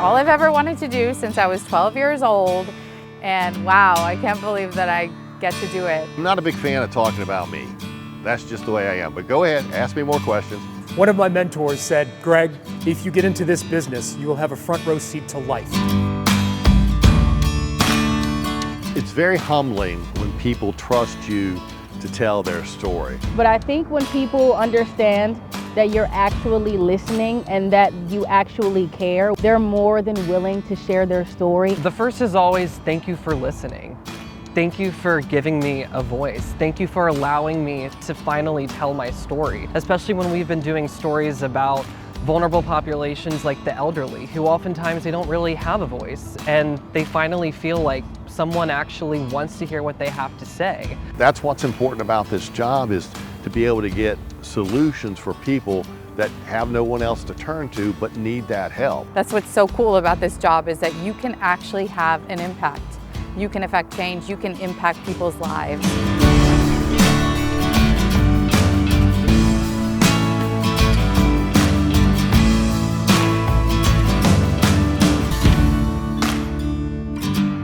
all I've ever wanted to do since I was 12 years old. And wow, I can't believe that I get to do it. I'm not a big fan of talking about me. That's just the way I am. But go ahead, ask me more questions. One of my mentors said, Greg, if you get into this business, you will have a front row seat to life. It's very humbling when people trust you to tell their story. But I think when people understand that you're actually listening and that you actually care, they're more than willing to share their story. The first is always thank you for listening. Thank you for giving me a voice. Thank you for allowing me to finally tell my story, especially when we've been doing stories about vulnerable populations like the elderly, who oftentimes they don't really have a voice, and they finally feel like someone actually wants to hear what they have to say. That's what's important about this job, is to be able to get solutions for people that have no one else to turn to but need that help. That's what's so cool about this job, is that you can actually have an impact. You can affect change, you can impact people's lives.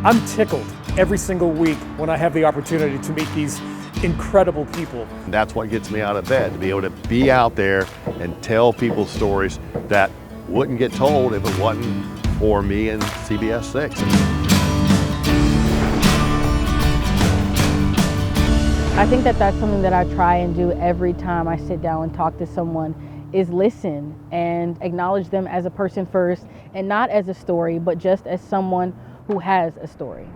I'm tickled every single week when I have the opportunity to meet these incredible people. That's what gets me out of bed, to be able to be out there and tell people stories that wouldn't get told if it wasn't for me and CBS 6. I think that that's something that I try and do every time I sit down and talk to someone, is listen and acknowledge them as a person first, and not as a story, but just as someone who has a story.